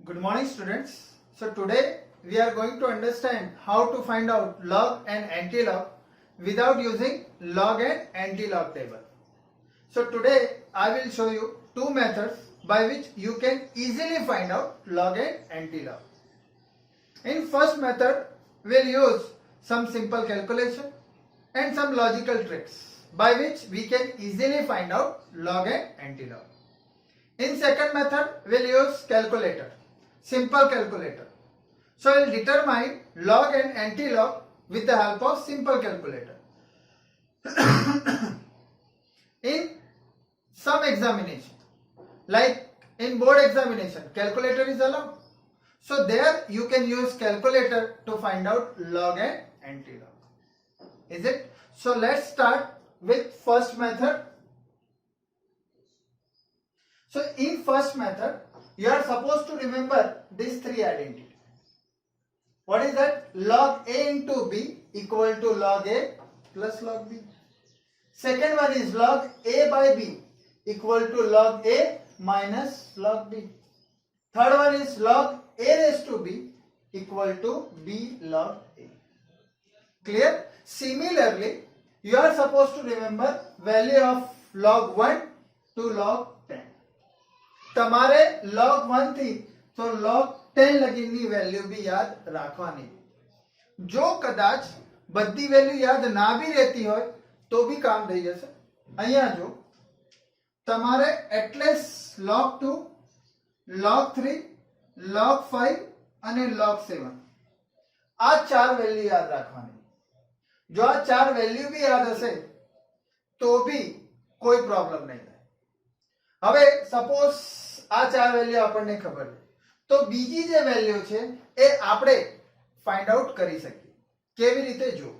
Good morning, students. So today we are going to understand how to find out log and anti-log without using log and anti-log table. So today I will show you two methods by which you can easily find out log and anti-log. In first method, we'll use some simple calculation and some logical tricks by which we can easily find out log and anti-log. In second method, we'll use calculator. Simple calculator. So I will determine log and anti-log with the help of simple calculator. In some examination, like in board examination, calculator is allowed. So there you can use calculator to find out log and anti-log. Is it? So let's start with first method. So in first method, you are supposed to remember these three identities. What is that? Log A into B equal to log A plus log B. Second one is log A by B equal to log A minus log B. Third one is log A raised to B equal to B log A. Clear? Similarly, you are supposed to remember value of log 1 to log 10. તમારે log 1 થી તો log 10 લગીની value બી યાદ રાખવાની. જો કદાચ બધી value યાદ ના બી રહેતી હોય તો બી કામ થઈ જશે. અહીંયા જો તમારે એટલીસ્ટ log 2, log 3, log 5 અને log 7 આ ચાર વેલ્યુ યાદ રાખવાની. જો આ ચાર વેલ્યુ બી યાદ હશે તો બી કોઈ પ્રોબ્લેમ નહીં થાય. હવે સપોઝ આ ચાર વેલ્યુ આપણને ખબર છે તો બીજી જે વેલ્યુ છે એ આપણે ફાઇન્ડ આઉટ કરી શકીએ. કેવી રીતે જો?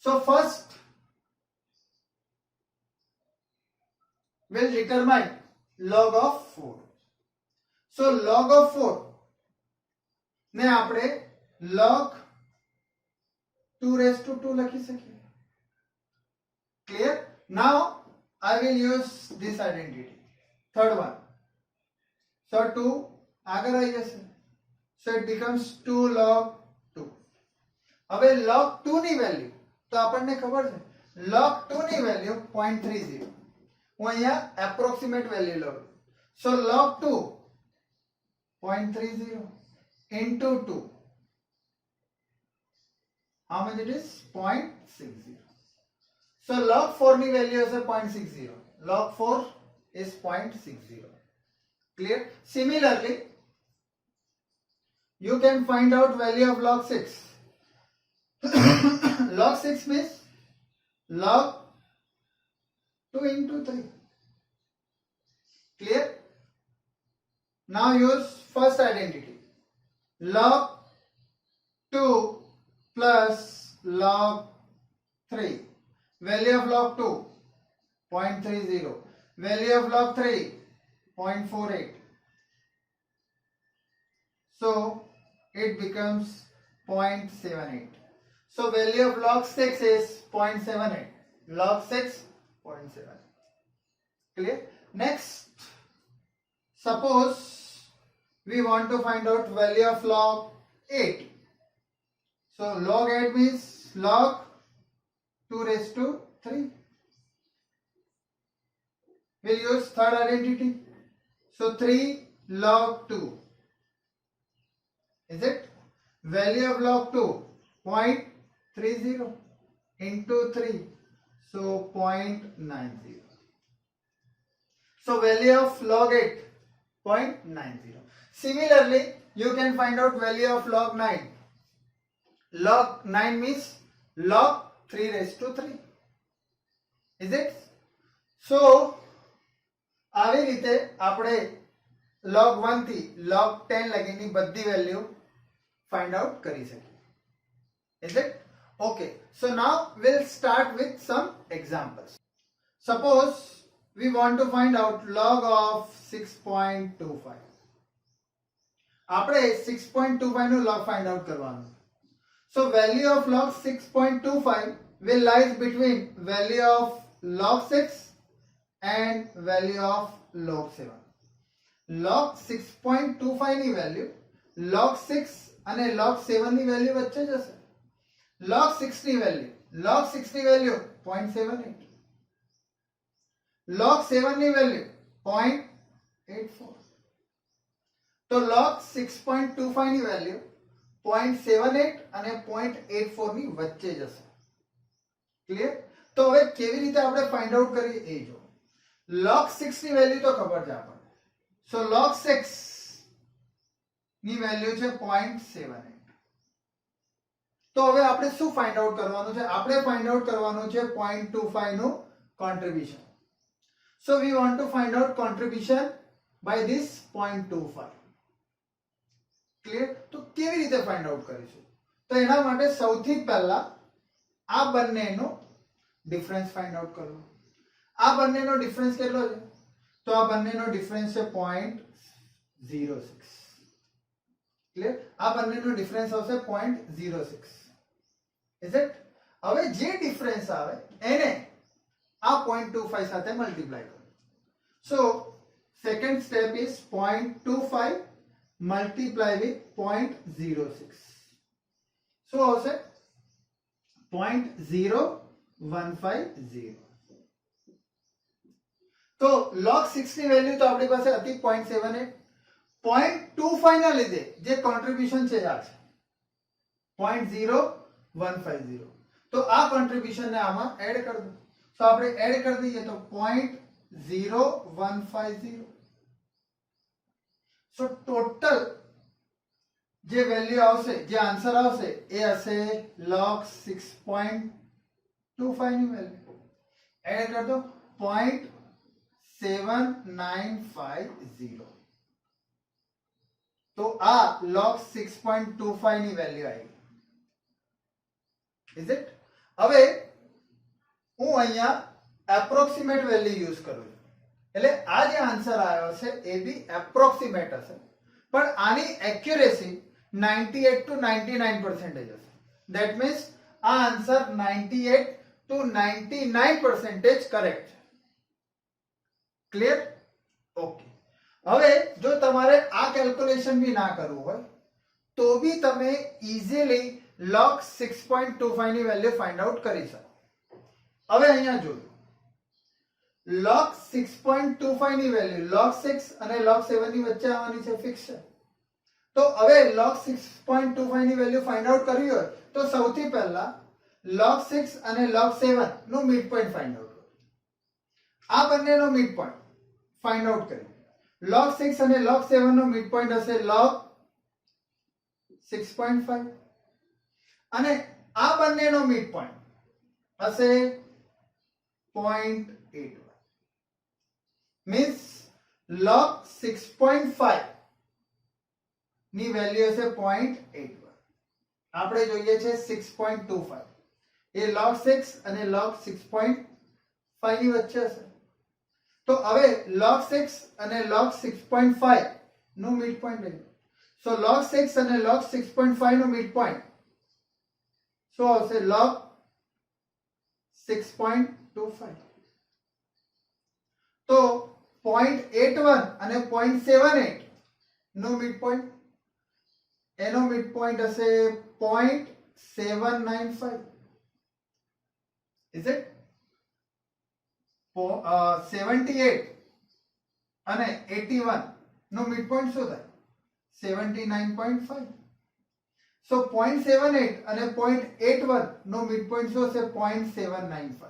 So first we'll determine log of 4. So log of 4 ને આપણે log 2 raised to 2 લખી શકીએ. Clear? Now I will use this identity. Third one. So 2 આગળ આવી જશે. So it becomes 2 log 2. હવે log 2 ની વેલ્યુ તો આપણને ખબર છે log 2 ની વેલ્યુ 0.30. હું અહીંયા એપ્રોક્સિમેટ વેલ્યુ લઉં. So log 2 0.30 into 2. How much it is? 0.60. So log 4 ની વેલ્યુ હશે 0.60. Log 4 is 0.60. Clear? Similarly, you can find out value of log 6. Log 6 means log 2 into 3. Clear? Now use first identity. Log 2 plus log 3. Value of log 2 0.30. Value of log 3 0.48. So it becomes 0.78. So value of log 6 is 0.78. Log 6 0.7. Clear? Next, suppose we want to find out value of log 8. So log 8 means log 2 raised to 3. We'll use third identity. So 3 log 2. Is it? Value of log 2 0.30 into 3. So 0.90. So value of log 8 0.90. Similarly, you can find out value of log 9. Log 9 means log 3 raised to 3. Is it? So આવી રીતે આપણે log 1 થી log 10 લગીની બધી value find out કરી શકીએ. Is it? Okay. So now we'll start with some examples. Suppose we want to find out log of 6.25. આપણે 6.25 નું log find out કરવાનું. So value of log 6.25 will lies between value of log 6 and value of log 7. log 6.25 ની value log 6 અને log 7 ની value વચ્ચે જશે. log 6 ની value 0.78, log 7 ની વેલ્યુ 0.84. તો log 6.25 ની વેલ્યુ 0.78 અને 0.84 ની વચ્ચે જશે. ક્લિયર? તો હવે કેવી રીતે આપણે ફાઇન્ડ આઉટ કરીએ એ જો. log 6 ની વેલ્યુ તો ખબર છે આપણને. સો log 6 ની વેલ્યુ છે 0.78. તો હવે આપણે શું ફાઇન્ડ આઉટ કરવાનું છે? આપણે ફાઇન્ડ આઉટ કરવાનું છે 0.25 નું contribution. So we want to find out contribution by this 0.25. Clear? તો કેવી રીતે ફાઇન્ડ આઉટ કરીશું? તો એના માટે સૌથી પહેલા આ બંનેનો ડિફરન્સ ફાઇન્ડ આઉટ કરવો. આ બંનેનો ડિફરન્સ કેટલો છે? તો આ બંનેનો ડિફરન્સ છે 0.06. ક્લિયર? આ બંનેનો ડિફરન્સ આવશે 0.06. Is it? હવે જે ડિફરન્સ આવે એને આ 0.25 સાથે મલ્ટીપ્લાય કરો. So second step is 0.25 multiply with 0.06. શું આવશે? 0.0150. તો log 6 ની વેલ્યુ તો આપણી પાસે હતી 0.78. 0.25 ના લીધે જે કોન્ટ્રીબ્યુશન છે આ છે 0.0150. તો આ કોન્ટ્રીબ્યુશન ને આમાં એડ કરી દો. તો આપણે એડ કરી દઈએ તો 0.0150. સો ટોટલ જે વેલ્યુ આવશે, જે આન્સર આવશે એ હશે log 6.25 ની વેલ્યુ. એડ કરી દો 0.7950. તો આ log 6.25 ની વેલ્યુ આવી. Is it? હવે હું અહીંયા એપ્રોક્સિમેટ વેલ્યુ યુઝ કરું છું. એટલે આ જે આન્સર આવ્યો છે એ બી એપ્રોક્સિમેટ હશે, પણ આની એક્યુરેસી 98 to 99% હશે. ધેટ મીન્સ આ આન્સર 98 to 99% કરેક્ટ છે. ક્લિયર? ઓકે. હવે જો તમારે આ કેલ્ક્યુલેશન બી ના કરવું હોય તો બી તમે ઇઝીલી log 6.25 ની વેલ્યુ ફાઇન્ડ આઉટ કરી શકો. હવે અહીંયા જોયું log 6.25 ની વેલ્યુ log 6 અને log 7 ની વચ્ચે આવવાની છે, ફિક્સ છે. તો હવે log 6.25 ની વેલ્યુ ફાઇન્ડ આઉટ કરવી હોય તો સૌથી પહેલા log 6 અને log 7 નો મિડ પોઈન્ટ ફાઇન્ડ આઉટ કરો. આ બંનેનો મિડ પોઈન્ટ ફાઇન્ડ આઉટ કરીએ. log 6 અને log 7 નો મિડ પોઈન્ટ હશે log 6.5 અને આ બંનેનો મિડ પોઈન્ટ હશે 0.81. મીન્સ log 6.5 ની વેલ્યુ હશે 0.81. આપણે જોઈએ છે 6.25. એ log 6 અને log 6.5 ની વચ્ચે હશે. તો હવે log 6 અને log 6.5 નો મિડ પોઈન્ટ લઈએ. સો log 6 અને log 6.5 નો મિડ પોઈન્ટ શું આવશે? log 6.25. તો 0.81 અને 0.78 નો મિડ પોઈન્ટ, એનો મિડ પોઈન્ટ હશે 0.795. Is it? 78 અને 81 નો મિડ પોઈન્ટ શું થાય? 79.5. સો 0.78 અને 0.81 નો મિડ પોઈન્ટ શું હશે? 0.795.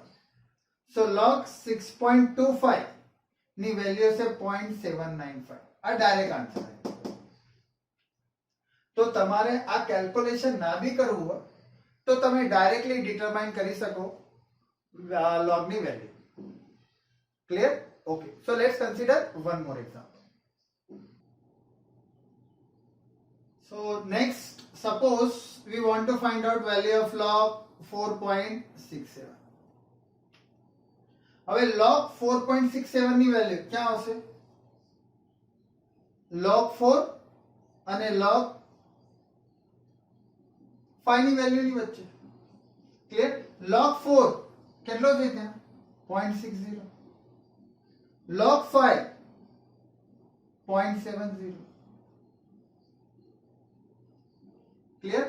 સો log 6.25 ની વેલ્યુ હશે 0.795. આ ડાયરેક્ટ આન્સર. તો તમારે આ કેલ્ક્યુલેશન ના બી કરવું હોય તો તમે ડાયરેક્ટલી ડિટરમાઇન કરી શકો log ની value. Clear? Okay. So let's consider one more example. So next, suppose we want to find out value of log 4.67. હવે log 4.67 ની વેલ્યુ ક્યાં આવશે? log 4 અને log 5 ની વેલ્યુ ની વચ્ચે. ક્લિયર? log 4 કેટલો છે ત્યાં? 0.60. log 5 0.70. Clear?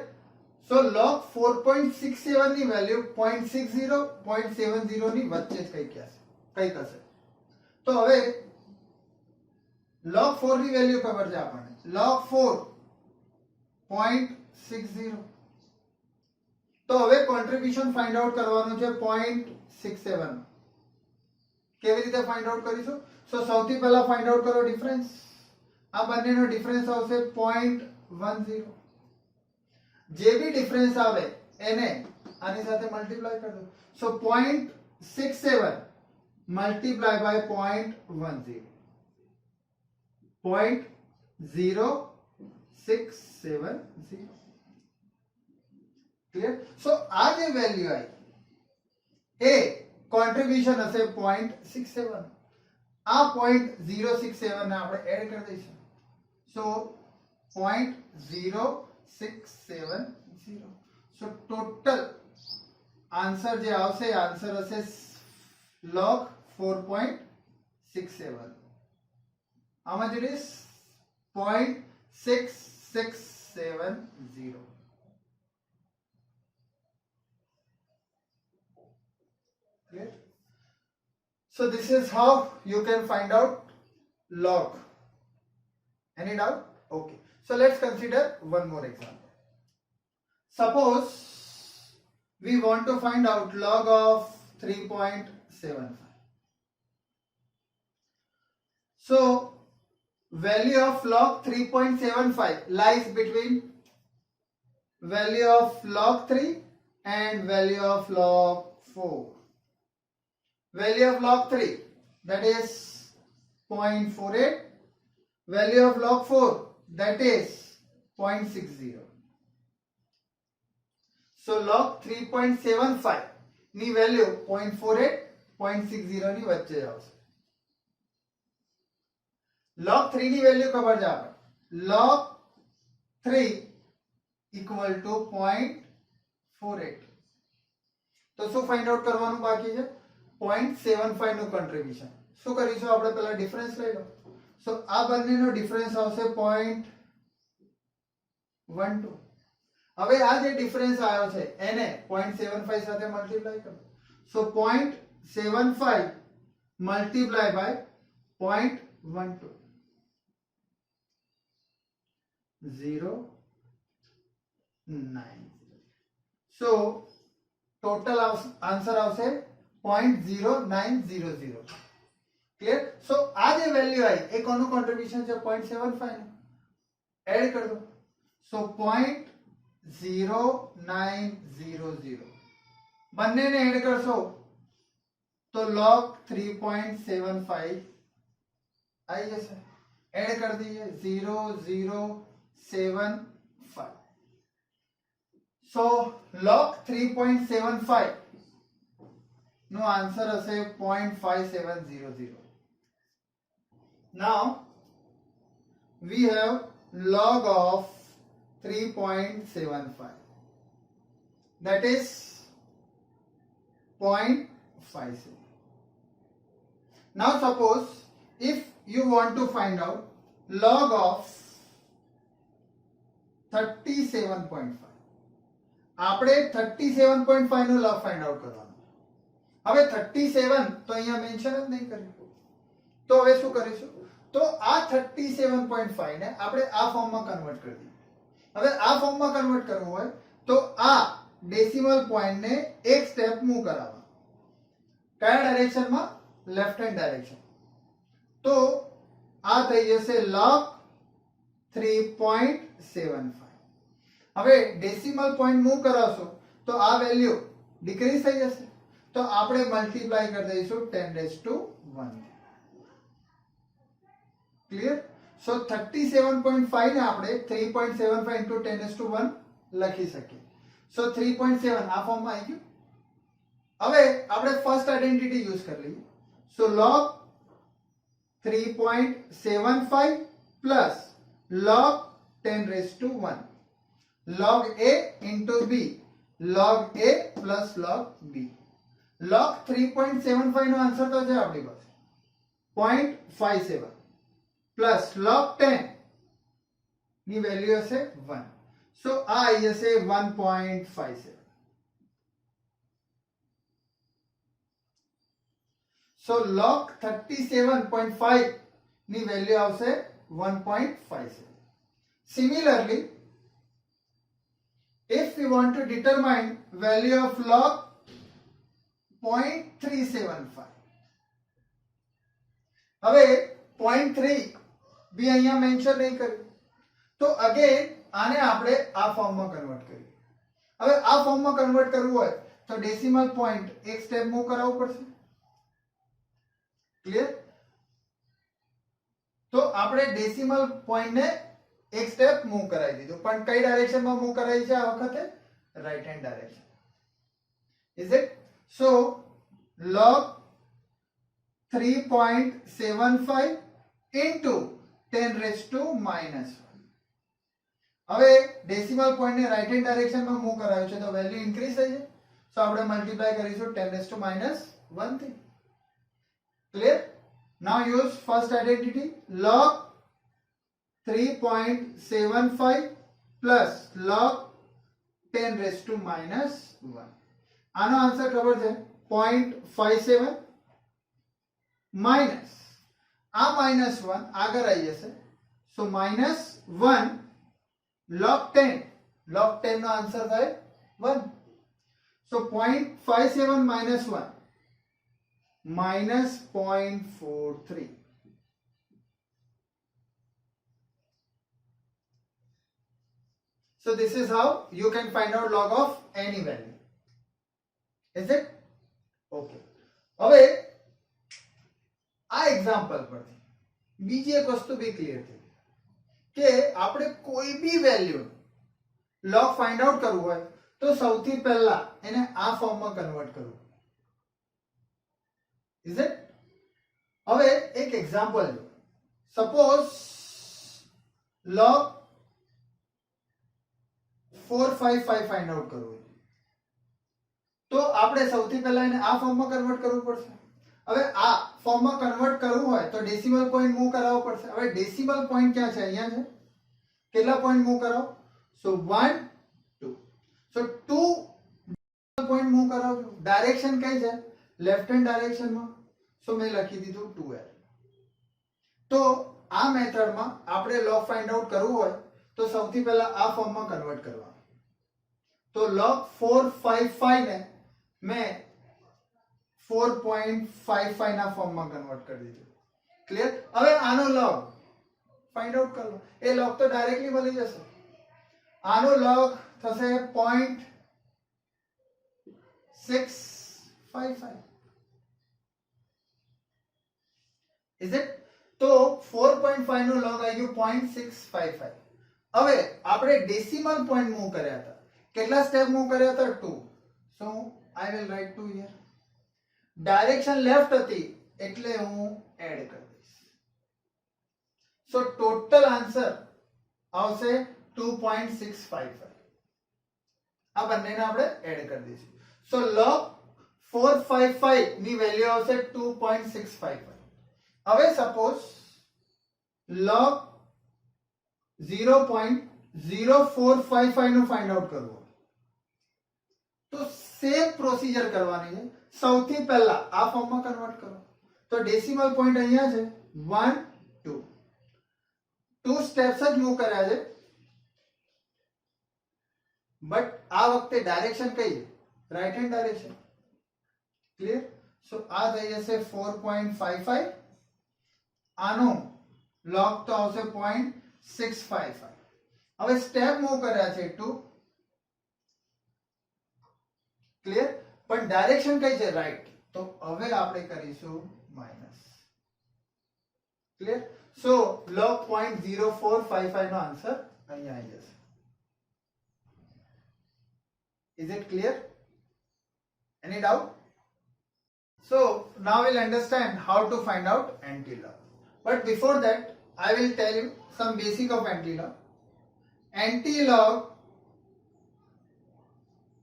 So log 4.67 ની વેલ્યુ 0.60 0.70 ની વચ્ચે જ કંઈક હશે. તો હવે log 4 ની વેલ્યુ ખબર છે આપણને. log 4 0.60. તો હવે કોન્ટ્રીબ્યુશન ફાઇન્ડ આઉટ કરવાનું છે 0.67. કેવી રીતે ફાઇન્ડ આઉટ કરીશું? સો સૌથી પહેલા ફાઇન્ડ આઉટ કરો ડિફરન્સ. આ બંનેનો ડિફરન્સ આવશે 0.10. જે બી ડિફરન્સ આવે એને આની સાથે મલ્ટીપ્લાય કરી દો. સો 0.67 મલ્ટીપ્લાય બાય 0.10. 0.0670. ક્લિયર? સો આ જે વેલ્યુ આવી એ કોન્ટ્રીબ્યુશન હશે 0.67. આ 0.067 ને આપણે એડ કરી દઈશું. સો 0.0670. સો ટોટલ આન્સર જે આવશે આન્સર હશે log 4.67. how much it is? 0.6670. Clear? So this is how you can find out log. Any doubt? Okay. So let's consider one more example. Suppose we want to find out log of 3.75. So value of log 3.75 lies between value of log 3 and value of log 4. Value of log 3, that is 0.48. Value of log 4, that is 0.60. So log 3.75 ની value 0.48 0.60 ની વચ્ચે આવશે. log 3 ની value ખબર છે આપણે. log 3 equal to 0.48. તો શું ફાઇન્ડ આઉટ કરવાનું બાકી છે? 0.75 નું કોન્ટ્રીબ્યુશન. શું કરીશું આપણે? પહેલા ડિફરન્સ લઈ લો. સો આ બંનેનો ડિફરન્સ આવશે 0.12. હવે આ જે ડિફરન્સ આવ્યો છે એને 0.75 સાથે મલ્ટીપ્લાય કરો. So 0.75 multiply by 0.12. 0.9. So total answer આવશે 0.0900. ક્લિયર? સો આ જે વેલ્યુ આવી એ કોનું કોન્ટ્રીબ્યુશન છે? 0.75 નું. એડ કરી દો. સો 0.0900 બંનેને એડ કરશો તો log 3.75 આવી જશે. એડ કરી દઈએ 0075. સો log 3.75 નો આન્સર હશે 0.5700. Now we have log of 3.75, that is 0.57. Now suppose if you want to find out log of 37.5, આપણે 37.5 નું log find out કરવાનું. હવે 37 તો અહીંયા મેન્શન જ નહીં કર્યું. તો હવે શું કરીશું? તો આ 37.5 ને આપણે આ ફોર્મમાં કન્વર્ટ કરી દઈએ. હવે આ ફોર્મમાં કન્વર્ટ કરવું હોય તો આ ડેસિમલ પોઈન્ટ ને એક સ્ટેપ મૂવ કરાવવા. કયા ડાયરેક્શનમાં? Left hand direction. તો આ થઈ જશે log 3.75. હવે ડેસિમલ પોઈન્ટ મૂવ કરાવશો તો આ વેલ્યુ ડિક્રીઝ થઈ જશે. તો આપણે મલ્ટીપ્લાય કરી દઈશું 10⁻1. ક્લિયર? સો 37.5 ને આપણે 3.75 into 10⁻1 લખી શકીએ. સો 3.7 આ ફોર્મમાં આવી ગયું. હવે આપણે ફર્સ્ટ આઇડેન્ટિટી યુઝ કરી લઈએ. સો log 3.75 plus log 10⁻1. log a into b. log a plus log b. log 3.75 no answer તો છે આપણી પાસે 0.57 પ્લસ log 10 ની વેલ્યુ હશે 1. સો આ આવી જશે 1.57. સો log 37.5 ની વેલ્યુ આવશે 1.57. Similarly, if we want to determine value of log 0.375, હવે 0.3 બી અહીંયા મેન્શન નહીં કર્યું, તો અગેન આને આપણે આ ફોર્મમાં કન્વર્ટ કરીએ. હવે આ ફોર્મમાં કન્વર્ટ કરવું હોય તો ડેસિમલ પોઈન્ટ એક સ્ટેપ મૂવ કરાવવું પડશે. ક્લિયર? તો આપણે ડેસિમલ પોઈન્ટને એક સ્ટેપ મૂવ કરાવી દીધું, પણ કઈ ડાયરેક્શનમાં મૂવ કરાવી છે આ વખતે? Right hand direction. Is it? So log 3.75 into 10 raised to minus 1. હવે ડેસિમલ પોઈન્ટને રાઈટ હેન્ડ ડાયરેક્શનમાં મૂવ કરાવ્યું છે તો વેલ્યુ ઇન્ક્રીઝ થઈ છે. સો આપણે મલ્ટીપ્લાય કરીશું 10 raised to minus 1 થી. Clear? Now use first identity. Log 3.75 plus log 10 raised to minus 1. આનો આન્સર ખબર છે 0.57 માઇનસ આ માઇનસ 1 આગળ આવી જશે. સો માઇનસ 1 log 10. log 10 નો આન્સર થાય 1. સો 0.57 minus 1 minus 0.43. So this is how you can find out log of any value. Is it? Okay. હવે આ એક્ઝામ્પલ પરથી બીજી એક વસ્તુ બી ક્લિયર થઈ કે આપણે કોઈ B value log find out કરવું હોય તો સૌથી પહેલા એને આ ફોર્મમાં કન્વર્ટ કરવું. Is it? હવે એક એક્ઝામ્પલ લો. સપોઝ log 455 ફાઇન્ડ આઉટ કરવું હોય તો આપણે સૌથી પહેલા એને આ ફોર્મમાં કન્વર્ટ કરવું પડશે. હવે આ ફોર્મમાં કન્વર્ટ કરવું હોય તો ડેસિમલ પોઈન્ટ મૂવ કરાવવો પડશે. હવે ડેસિમલ પોઈન્ટ ક્યાં છે? અહીંયા છે. કેટલા પોઈન્ટ મૂવ કરાવો? સો 1 2. સો 2 પોઈન્ટ મૂવ કરાવજો. ડાયરેક્શન કઈ છે? Left hand ડાયરેક્શનમાં. સો મેં લખી દીધું 2l. તો આ મેથડમાં આપણે log ફાઇન્ડ આઉટ કરવું હોય તો સૌથી પહેલા આ ફોર્મમાં કન્વર્ટ કરવાનું. તો log 455 ને મેં 4.55 ના ફોર્મમાં કન્વર્ટ કરી દીધું. ક્લિયર? હવે આનો log ફાઇન્ડ આઉટ કરો. એ log તો ડાયરેક્ટલી મળી જશે. આનો log થશે 0.655. Is it? તો 4.5 નો log આવી ગયો 0.655. હવે આપણે ડેસિમલ પોઈન્ટ મૂવ કર્યા હતા. કેટલા સ્ટેપ મૂવ કર્યા હતા? 2. So I will write 2 here. Direction left હતી એટલે હું એડ કરી દઈશ. સો ટોટલ આન્સર આવશે 2.655. આ બંનેને આપણે એડ કરી દઈશું. સો log 455 ની વેલ્યુ આવશે 2.655. હવે સપોઝ log 0.0455 નું ફાઇન્ડ આઉટ કરવું તો સેમ પ્રોસીજર કરવાની છે. સૌથી પહેલા આ ફોર્મમાં કન્વર્ટ કરો. તો ડેસિમલ પોઈન્ટ અહીંયા છે 1 2. 2 સ્ટેપ્સ જ મૂવ કર્યા છે, બટ આ વખતે ડાયરેક્શન કઈ છે? Right hand direction. ક્લિયર? સો આ થઈ જશે 4.55. આનો log તો આવશે 0.655. હવે સ્ટેપ મૂવ કર્યા છે 2. ક્લિયર? પણ ડાયરેક્શન કઈ છે? રાઈટ. તો હવે આપણે કરીશું માઇનસ. ક્લિયર? સો log 0.0455 નો આન્સર અહીંયા આવી જશે. Is it clear? Any doubt? So now we'll understand how to find out antilog. But before that, I will tell you some basic of antilog. Antilog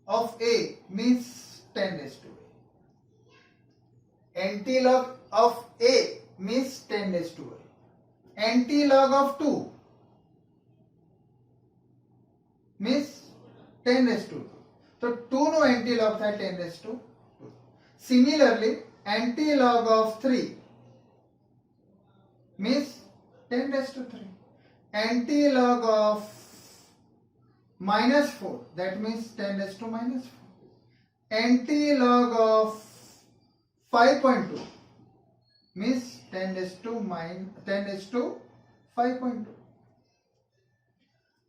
of A means 10 raised to A. Antilog of A means 10 raised to A. anti-log of 2 means 10 raised to 2. So 2 no anti-log થાય 10 raised to 2. Similarly, anti-log of 3 means 10 raised to 3. Anti-log of minus 4, that means 10 raised to minus 4. Anti-log of 5.2 means 10 raised to 5.2.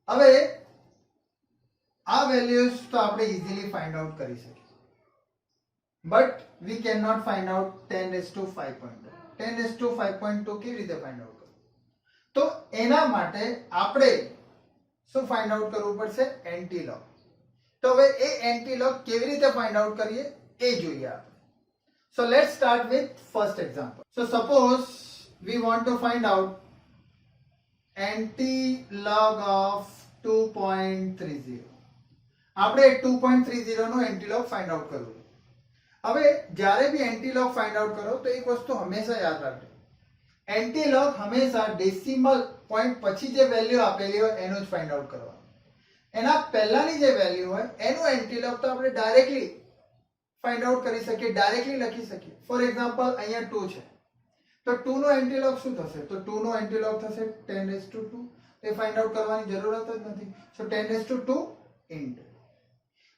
હવે આ values તો આપણે easily find out કરી શકીએ, but we can not find out 10 raised to 5.2. 10 raised to 5.2 કેવી રીતે find out કરવું? તો એના માટે આપણે શું ફાઇન્ડ આઉટ કરવું પડશે? એન્ટી-લોગ. તો હવે એ એન્ટી-લોગ કેવી રીતે ફાઇન્ડ આઉટ કરીએ એ જોઈએ આપણે. So let's start with first example. So suppose we want to find out anti-log of 2.30. આપણે 2.30 નો એન્ટી-લોગ ફાઇન્ડ આઉટ કરવું છે. હવે જ્યારે બી એન્ટી-લોગ ફાઇન્ડ આઉટ કરો તો એક વસ્તુ હંમેશા યાદ રાખજો, એન્ટી-લોગ હંમેશા ડેસિમલ પોઈન્ટ પછી જે વેલ્યુ આપેલી હોય એનું જ ફાઇન્ડ આઉટ કરવાનું. એના પહેલાની જે વેલ્યુ હોય એનું એન્ટી-લોગ તો આપણે ડાયરેક્ટલી ફાઇન્ડ આઉટ કરી શકીએ, ડાયરેક્ટલી લખી શકીએ. ફોર એક્ઝામ્પલ અહીંયા 2 છે, તો 2 નો એન્ટી-લોગ શું થશે? તો 2 નો એન્ટી-લોગ થશે 10 raised to 2. A find out કરવાની જરૂરત જ નથી. સો 10 raised to 2 ઇન્ટુ.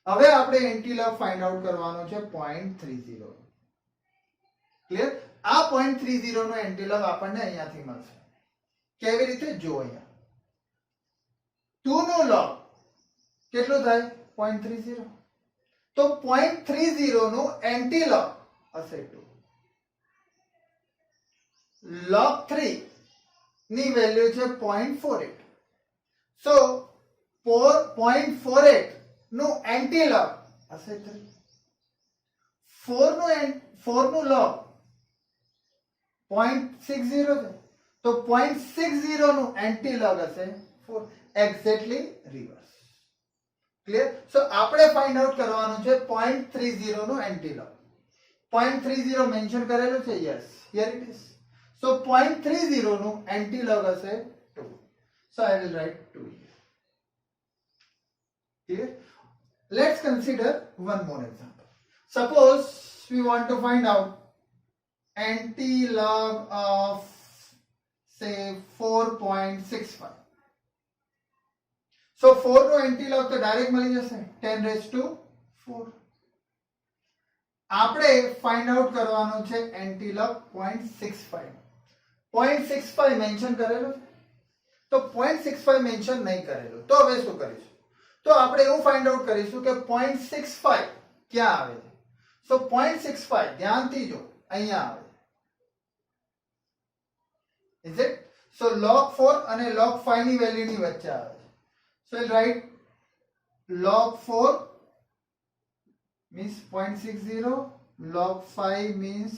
હવે આપણે એન્ટી-લોગ ફાઇન્ડ આઉટ કરવાનો છે 0.30. ક્લિયર? આ 0.30 નો એન્ટી-લોગ આપણને અહીંયાથી મળશે. કેવી રીતે? જો અહીંયા 2 નો લોગ કેટલું થાય? 0.30. તો 0.30 નો એન્ટી-લોગ હશે 2. log 3 ની વેલ્યુ છે 0.48. સો 0.48 નો એન્ટી-લોગ હશે 3. 4 નું લોગ 0.60 છે, તો 0.60 નું એન્ટી-લોગ હશે 4. Exactly reverse. ક્લિયર? સો આપણે ફાઇન્ડ આઉટ કરવાનું છે 0.30 નું એન્ટી-લોગ. 0.30 મેન્શન કરેલું છે? Yes, here it is. So 0.30 નું એન્ટી-લોગ હશે 2. So I will write 2 here. Clear? Let's consider one more example. Suppose we want to find out anti-log of say 4.65. So 4 no anti-log તો direct મળી જશે 10 raised to 4. આપણે find out કરવાનું છે anti-log 0.65. 0.65 mention કરેલું છે, તો 0.65 મેન્શન નહીં કરેલું, તો હવે શું કરીશું? તો આપણે એવું ફાઇન્ડ આઉટ કરીશું કે 0.65 ક્યાં આવે છે. સો 0.65 ધ્યાનથી જો અહીંયા આવે છે. Is it? સો log 4 અને log 5 ની વેલ્યુની વચ્ચે આવે છે. સો I'll write log 4 means 0.60, log 5 means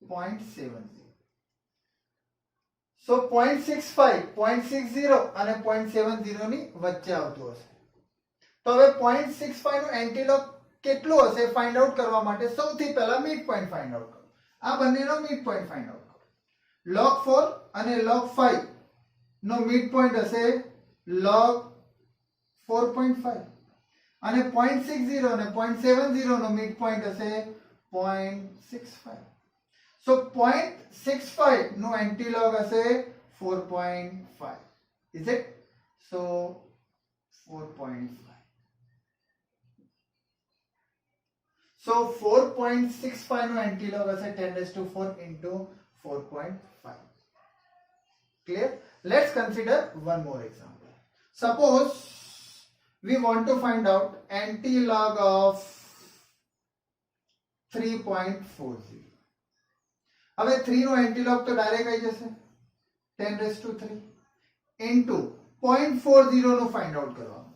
0.70. સો 0.65 0.60 અને 0.70 ની વચ્ચે આવતું હશે. તો હવે 0.65 નું એન્ટી-લોગ કેટલું હશે ફાઇન્ડ આઉટ કરવા માટે સૌથી પહેલા મિડ પોઈન્ટ ફાઇન્ડ આઉટ કરો. આ બંનેનો મિડ પોઈન્ટ ફાઇન્ડ આઉટ કરો. log 4 અને log 5 નો મિડ પોઈન્ટ હશે log 4.5 અને 0.60 અને 0.70 નો મિડ પોઈન્ટ હશે 0.65. So 0.65 નો એન્ટી-લોગ હશે 4.5. Is it? So 4.5. So 4.65 no anti-log હશે 10 raised to 4 into 4.5. Clear? Let's consider one more example. Suppose we want to find out anti-log of 3.40. હવે 3 નો anti-log તો direct આવી જશે 10 raised to 3 into 0.40 નું find out કરવાનું.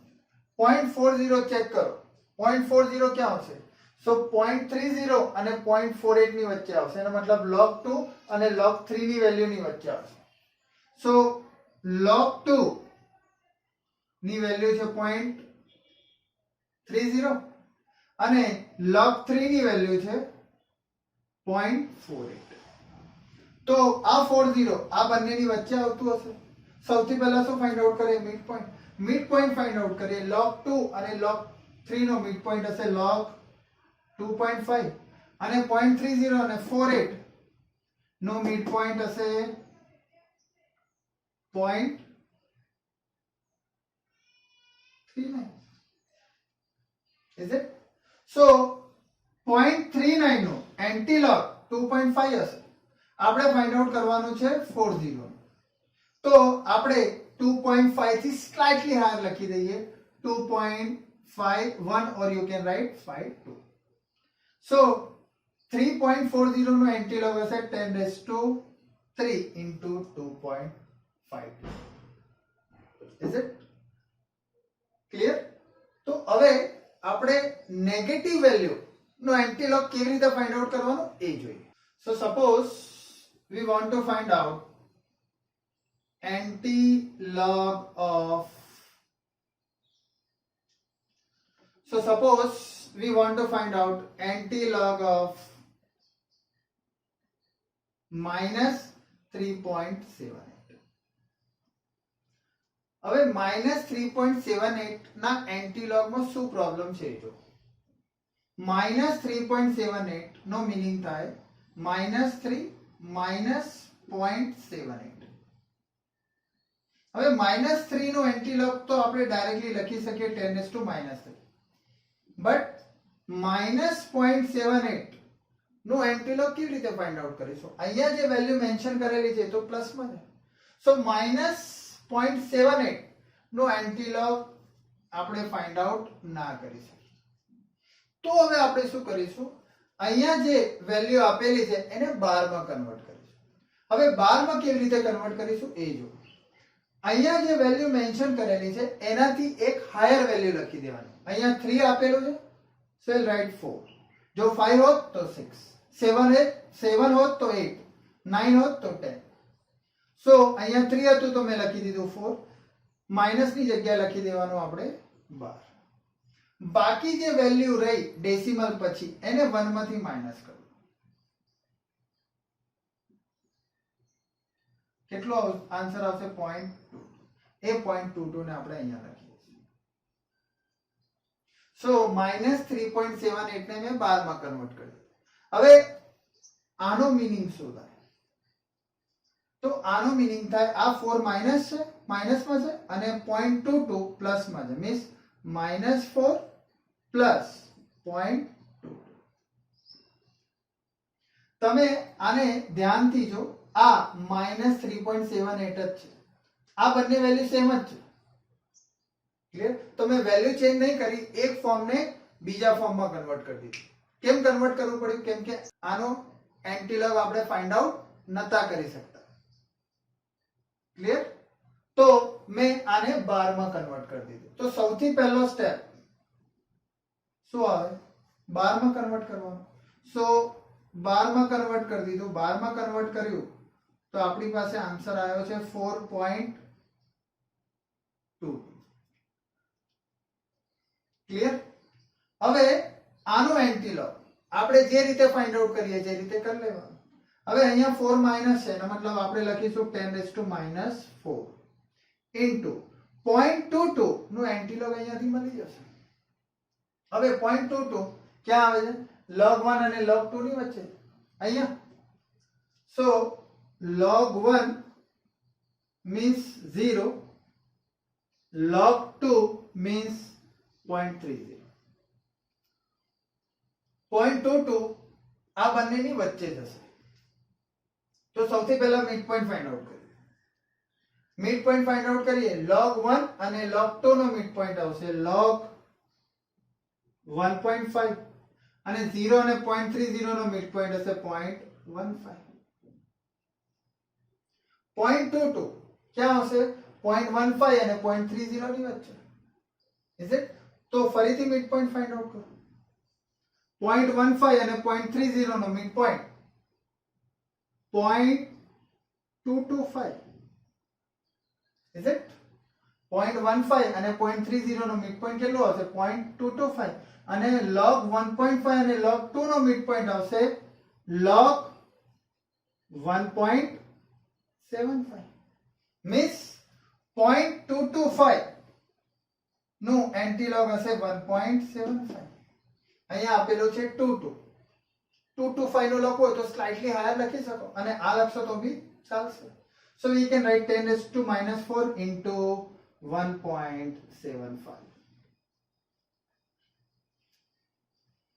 0.40 check કરો. 0.40 ક્યાં આવશે? સો 0.30 અને 0.48 ની વચ્ચે આવશે. એનો મતલબ log 2 અને log 3 ની વેલ્યુની વચ્ચે આવશે. સો log 2 ની વેલ્યુ છે 0.30 અને log 3 ની વેલ્યુ છે 0.48. તો આ 40 આ બંનેની વચ્ચે આવતું હશે. સૌથી પહેલા શું ફાઇન્ડ આઉટ કરીએ? મિડ પોઈન્ટ ફાઇન્ડ આઉટ કરીએ. log 2 અને log 3 નો મિડ પોઈન્ટ હશે log 2.5 અને 0.30 અને 48 નો મિડ પોઈન્ટ હશે 0.39. Is it? So 0.39 નો એન્ટીલોગ 2.5 હશે. આપણે ફાઇન્ડ આઉટ કરવાનું છે 40. તો આપણે 2.5 થી સ્લાઇટલી હાયર લખી દઈએ 2.51 or you can write 52. So 3.40 no antilog હશે 10⁻³ into 2.52. Is it clear? તો હવે આપણે નેગેટિવ વેલ્યુ નો એન્ટીલોગ કેવી રીતે ફાઇન્ડ આઉટ કરવાનો એ જોઈએ. So suppose we want to find out antilog of -3.78. હવે -3.78 ના એન્ટીલોગ માં શું પ્રોબ્લેમ છે જો. -3.78 નો મીનિંગ થાય -3 -0.78. હવે -3 નો એન્ટીલોગ તો આપણે ડાયરેક્ટલી લખી શકીએ 10⁻³ બટ -0.78 નો એન્ટીલોગ કેવી રીતે ફાઇન્ડ આઉટ કરીશું? અહીંયા જે વેલ્યુ મેન્શન કરેલી છે તો પ્લસમાં છે. સો -0.78 નો એન્ટીલોગ આપણે ફાઇન્ડ આઉટ ના કરી શકીએ. તો હવે આપણે શું કરીશું? અહીંયા જે વેલ્યુ આપેલી છે એને 12 માં કન્વર્ટ કરીશું. હવે 12 માં કેવી રીતે કન્વર્ટ કરીશું એ જો. અહીંયા જે વેલ્યુ મેન્શન કરેલી છે એનાથી એક હાયર વેલ્યુ લખી દેવાની. અહીંયા 3 આપેલું છે સો વિલ રાઇટ 4. જો 5 હોત તો 6, 7 હોત તો 8, 9 હોત તો 10. સો અહીંયા 3 હતું તો મેં લખી દીધું 4. માઇનસ ની જગ્યાએ લખી દેવાનું આપણે 12. બાકી જે વેલ્યુ રહી ડેસિમલ પછી એને 1 માંથી માઇનસ કરો. કેટલો આન્સર આવશે? 0.22. એ 0.22 ને આપણે અહીંયા લખીએ છીએ. સો -3.78 ને મેં 12 માં કન્વર્ટ કર્યું. હવે આનો મીનિંગ શું થાય? તો આનો મીનિંગ થાય આ 4 માઇનસ છે, માઇનસમાં છે અને 0.22 પ્લસમાં છે. Means -4 plus 0.22. તમે આને ધ્યાનથી જો. આ -3.78 જ છે. આ બંને વેલ્યુ સેમ જ છે. ક્લિયર? તો મેં વેલ્યુ ચેન્જ નહીં કરી, એક ફોર્મને બીજા ફોર્મમાં કન્વર્ટ કરી દીધું. કેમ કન્વર્ટ કરવું પડ્યું? કેમ કે આનો એન્ટીલોગ આપણે ફાઇન્ડ આઉટ નતા કરી શકતા. ક્લિયર? તો મેં આને 12 માં કન્વર્ટ કરી દીધું. તો સૌથી પહેલો સ્ટેપ શું આવે? 12 માં કન્વર્ટ કરવાનું. સો 12 માં કન્વર્ટ કરી દીધું. 12 માં કન્વર્ટ કર્યું તો આપણી પાસે આન્સર આવ્યો છે 4.2. ક્લિયર? હવે આનો એન્ટીલોગ આપણે જે રીતે ફાઇન્ડ આઉટ કરીએ છીએ એ રીતે કરી લેવાનું. હવે અહીંયા 4 માઇનસ છે એનો મતલબ આપણે લખીશું 10⁻⁴ ઇન્ટુ 0.22 નું એન્ટીલોગ અહીંયાથી મળી જશે. હવે 0.22 ક્યાં આવે છે? log 1 અને log 2 ની વચ્ચે અહીંયા. સો log 1 means 0, log 2 means 0.30. 0.22 આ બંનેની વચ્ચે જશે. તો સૌથી પહેલા મિડ પોઈન્ટ ફાઇન્ડ આઉટ કરીએ. મિડ પોઈન્ટ ફાઇન્ડ આઉટ કરીએ. log 1 અને log 2 નો મિડ પોઈન્ટ આવશે log 1.5 અને 0 અને 0.30 નો મિડ પોઈન્ટ હશે 0.15. 0.22 ક્યાં આવશે? 0.15 અને 0.30 ની વચ્ચે. Is it? તો ફરીથી મિડ પોઈન્ટ ફાઇન્ડ આઉટ કરો. 0.15 અને 0.30 નો મિડ પોઈન્ટ 0.225. Is it? 0.15 અને 0.30 નો મિડ પોઈન્ટ કેટલો આવશે? 0.225 અને log 1.5 અને log 2 નો મિડ પોઈન્ટ આવશે log 1.75 means 0.225 નું એન્ટીલોગ હશે 1.75. અહીંયા આપેલું છે 22. 225 નું લખો તો સ્લાઇટલી હાયર લખી શકો અને આ લખશો તો બી ચાલશે. So we can write 10 raised to minus 4 into 1.75.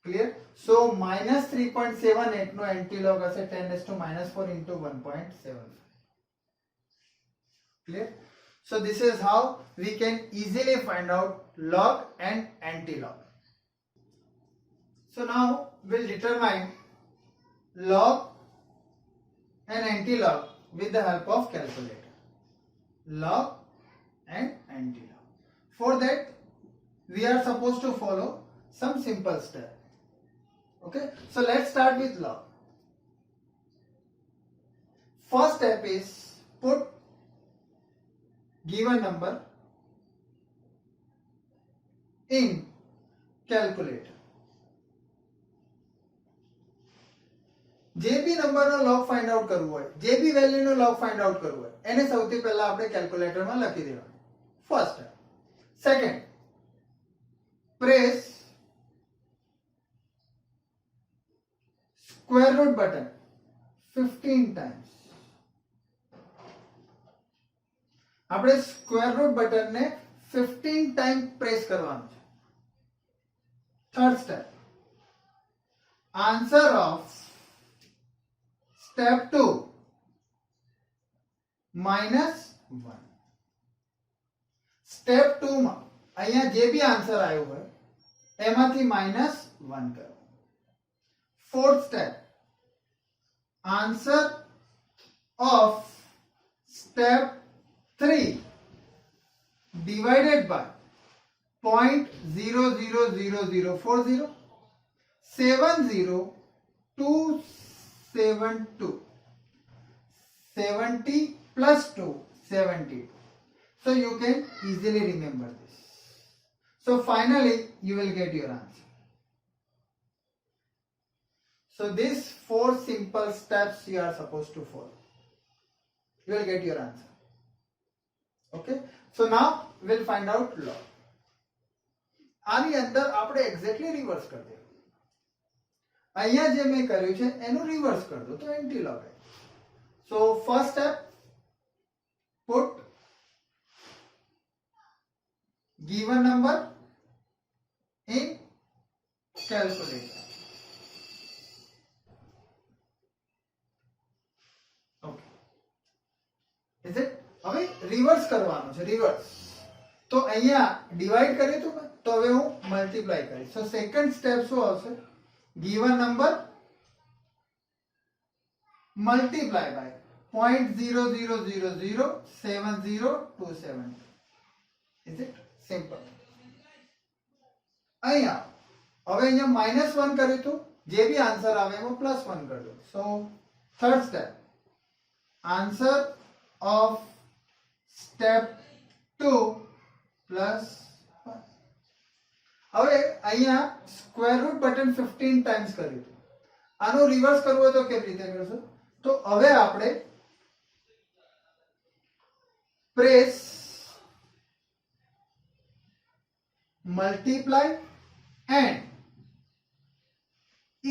Clear? So minus 3.78 no antilog હશે 10 raised to minus 4 into 1.75. Clear? So this is how we can easily find out log and antilog. So now we'll determine log and antilog with the help of calculator. Log and antilog. For that we are supposed to follow some simple steps. Okay, so let's start with log. First step is put given number in calculator. જે બી નંબરનો log find out કરવો હોય, જે બી વેલ્યુનો log find out કરવો હોય, એને સૌથી પહેલા આપણે કેલ્ક્યુલેટરમાં લખી દેવાનું. First step. Second, press square root button 15 times. આપણે સ્ક્વેર રૂટ બટન ને 15 ટાઈમ પ્રેસ કરવાનું છે. Third step, answer of step 2 -1. Step 2 માં અહીંયા જે બી આન્સર આવ્યો હોય એમાંથી -1 કરો. Fourth step, answer of step 3 divided by 0.000040 70272 70 plus 2 72. So you can easily remember this. So finally you will get your answer. So these 4 simple steps you are supposed to follow. You will get your answer. Okay, so now we'll find out log. આની અંદર આપણે exactly reverse કરી દેવું. અહીંયા જે મેં કર્યું છે એનું રિવર્સ કરી દો તો એન્ટીલોગ આવે. So first step, put given number in calculator. Okay, is it? હવે રિવર્સ કરવાનું છે. રિવર્સ તો અહીંયા ડિવાઈડ કર્યું હતું તો હવે હું મલ્ટીપ્લાય કરીશ. સો સેકન્ડ સ્ટેપ શું આવશે? Given number multiply by 0.000070270. Is it? Simple. અહીંયા હવે અહીંયા -1 કર્યું હતું, જે બી આન્સર આવે એમાં +1 કરી દો. So third step, answer of step 2 +1. હવે અહીંયા સ્ક્વેર રૂટ બટન 15 ટાઈમ્સ કર્યું હતું. આનો રિવર્સ કરવો હોય તો કેવી રીતે કરશો? તો હવે આપણે press multiply and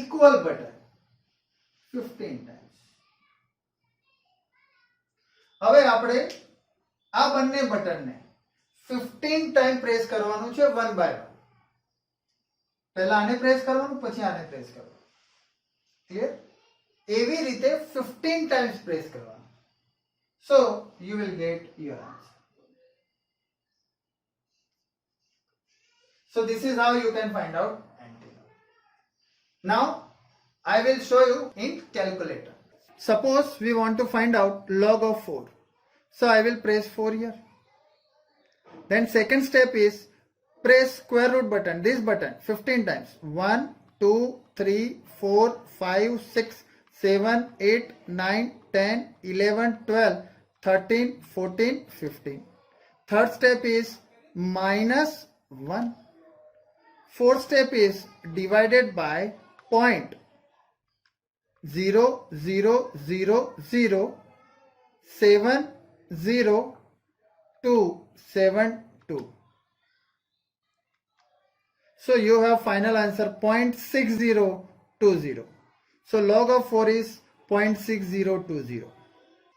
equal button 15 times. હવે આપણે આ બંને બટનને 15 ટાઈમ પ્રેસ કરવાનું છે વન બાય વન. પહેલા આને પ્રેસ કરવાનું, પછી આને પ્રેસ કરવાનું. ક્લિયર? એવી રીતે 15 ટાઈમ્સ પ્રેસ કરવાનું. So you will get your answer. So this is how you can find out antilog. Now I will show you in calculator. Suppose we want to find out log of 4. So I will press 4 here. Then second step is press square root button, this button 15 times. 1, 2, 3, 4, 5, 6, 7, 8, 9, 10, 11, 12, 13, 14, 15. Third step is -1. Fourth step is divided by 0 0 0 0 7 0 2 7 2. So you have final answer 0.6020. So log of 4 is 0.6020.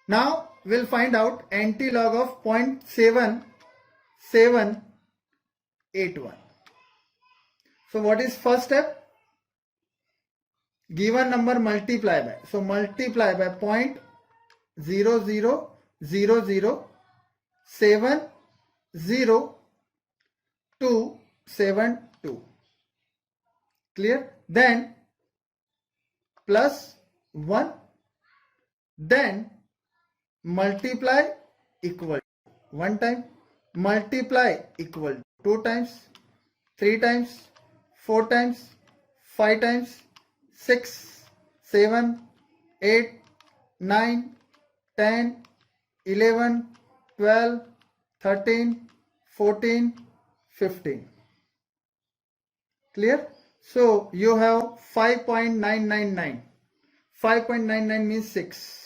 Now we'll find out anti-log of 0.7781. So what is first step? Given number multiply by. So multiply by 0.000070272. Clear? Then plus 1. Then multiply equal to 1 time. Multiply equal to 2 times, 3 times, 4 times, 5 times, 6, 7, 8, 9, 10, 11, 12, 13, 14, 15. Clear? So you have 5.999. 5.99 means 6.